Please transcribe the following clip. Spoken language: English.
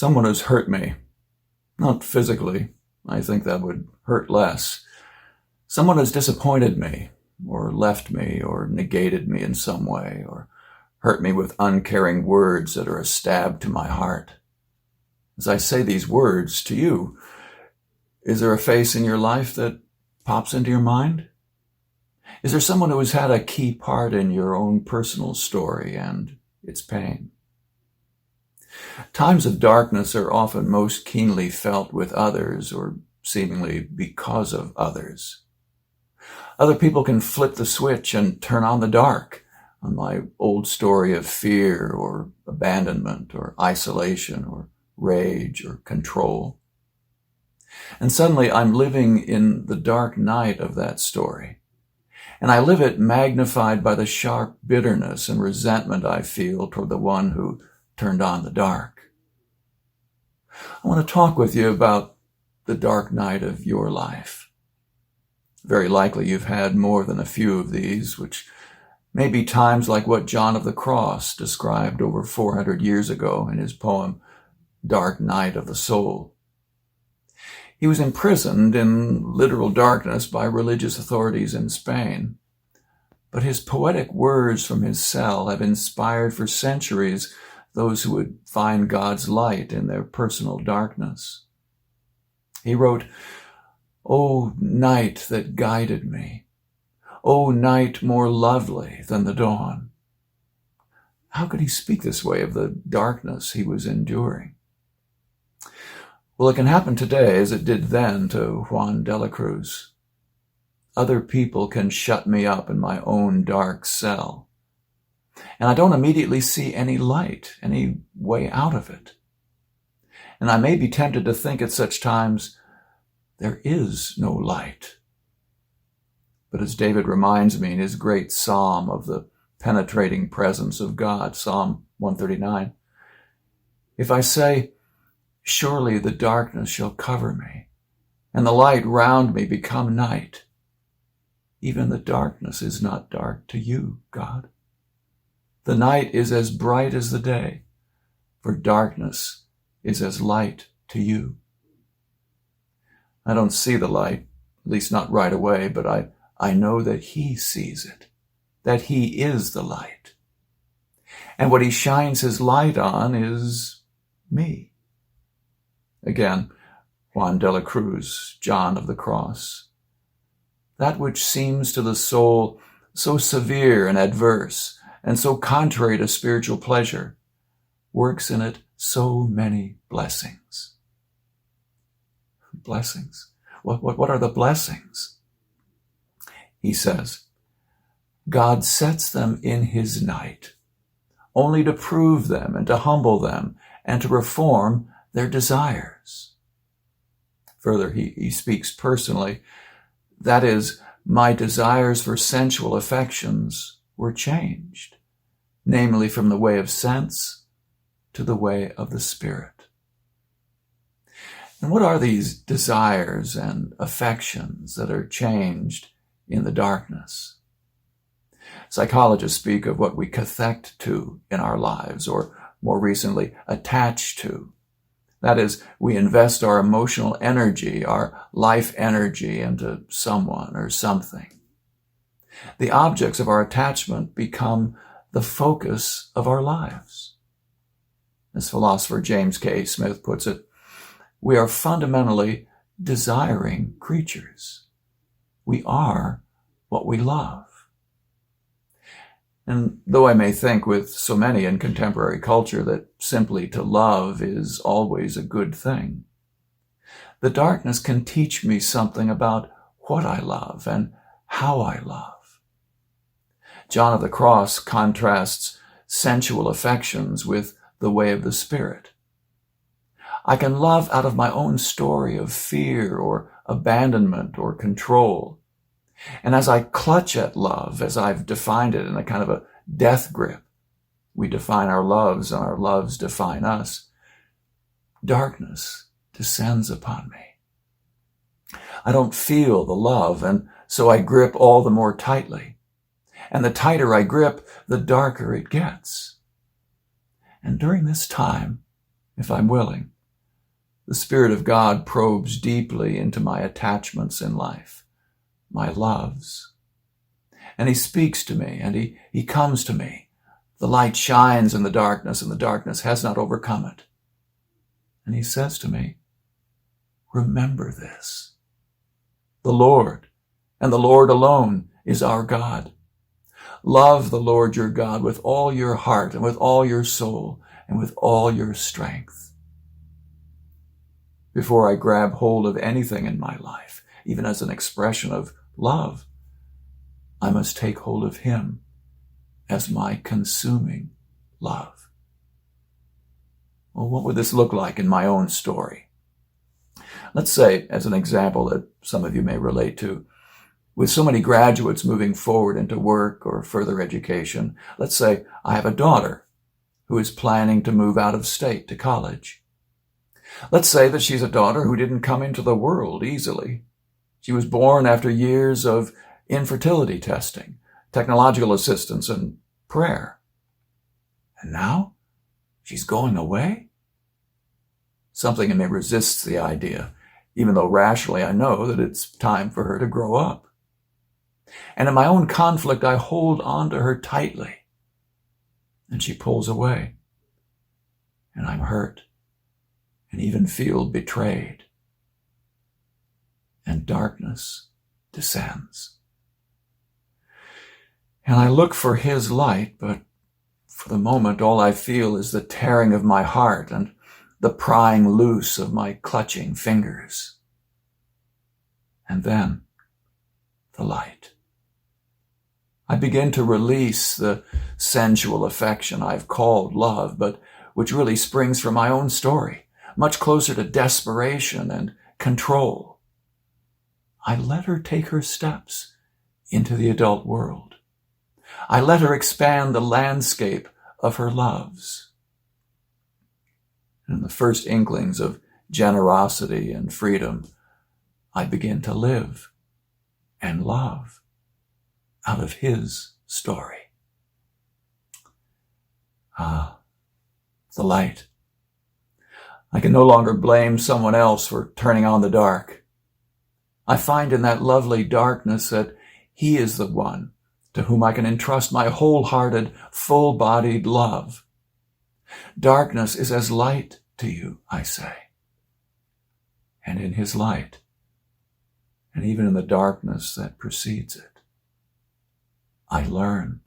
Someone has hurt me, not physically. I think that would hurt less. Someone has disappointed me, or left me, or negated me in some way, or hurt me with uncaring words that are a stab to my heart. As I say these words to you, is there a face in your life that pops into your mind? Is there someone who has had a key part in your own personal story and its pain? Times of darkness are often most keenly felt with others, or seemingly because of others. Other people can flip the switch and turn on the dark on my old story of fear or abandonment or isolation or rage or control. And suddenly I'm living in the dark night of that story. And I live it magnified by the sharp bitterness and resentment I feel toward the one who turned on the dark. I want to talk with you about the dark night of your life. Very likely you've had more than a few of these, which may be times like what John of the Cross described over 400 years ago in his poem, Dark Night of the Soul. He was imprisoned in literal darkness by religious authorities in Spain, but his poetic words from his cell have inspired for centuries those who would find God's light in their personal darkness. He wrote, "O night that guided me, O night more lovely than the dawn." How could he speak this way of the darkness he was enduring? Well, it can happen today as it did then to Juan de la Cruz. Other people can shut me up in my own dark cell, and I don't immediately see any light, any way out of it. And I may be tempted to think at such times, there is no light. But as David reminds me in his great psalm of the penetrating presence of God, Psalm 139, if I say, "Surely the darkness shall cover me, and the light round me become night," even the darkness is not dark to you, God. The night is as bright as the day, for darkness is as light to you. I don't see the light, at least not right away, but I know that he sees it, that he is the light. And what he shines his light on is me. Again, Juan de la Cruz, John of the Cross. That which seems to the soul so severe and adverse and so contrary to spiritual pleasure works in it so many blessings. Blessings. What are the blessings? He says, God sets them in his night, only to prove them and to humble them and to reform their desires. Further, he speaks personally. That is, my desires for sensual affections were changed, namely from the way of sense to the way of the Spirit. And what are these desires and affections that are changed in the darkness? Psychologists speak of what we cathect to in our lives, or more recently, attach to. That is, we invest our emotional energy, our life energy into someone or something. The objects of our attachment become the focus of our lives. As philosopher James K. Smith puts it, we are fundamentally desiring creatures. We are what we love. And though I may think with so many in contemporary culture that simply to love is always a good thing, the darkness can teach me something about what I love and how I love. John of the Cross contrasts sensual affections with the way of the Spirit. I can love out of my own story of fear or abandonment or control. And as I clutch at love, as I've defined it in a kind of a death grip, we define our loves and our loves define us, darkness descends upon me. I don't feel the love, and so I grip all the more tightly. And the tighter I grip, the darker it gets. And during this time, if I'm willing. The Spirit of God probes deeply into my attachments in life, my loves. And he speaks to me, and he comes to me. The light shines in the darkness, and the darkness has not overcome it. And he says to me, remember this. The Lord, and the Lord alone, is our God. Love the Lord your God with all your heart, and with all your soul, and with all your strength. Before I grab hold of anything in my life, even as an expression of love, I must take hold of him as my consuming love. Well, what would this look like in my own story? Let's say, as an example that some of you may relate to, with so many graduates moving forward into work or further education, let's say I have a daughter who is planning to move out of state to college. Let's say that she's a daughter who didn't come into the world easily. She was born after years of infertility testing, technological assistance, and prayer. And now she's going away? Something in me resists the idea, even though rationally I know that it's time for her to grow up. And in my own conflict, I hold on to her tightly. And she pulls away. And I'm hurt and even feel betrayed. And darkness descends. And I look for his light, but for the moment, all I feel is the tearing of my heart and the prying loose of my clutching fingers. And then the light. I begin to release the sensual affection I've called love, but which really springs from my own story, much closer to desperation and control. I let her take her steps into the adult world. I let her expand the landscape of her loves. And in the first inklings of generosity and freedom, I begin to live and love out of his story. The light. I can no longer blame someone else for turning on the dark. I find in that lovely darkness that he is the one to whom I can entrust my wholehearted, full-bodied love. Darkness is as light to you, I say. And in his light, and even in the darkness that precedes it, I learn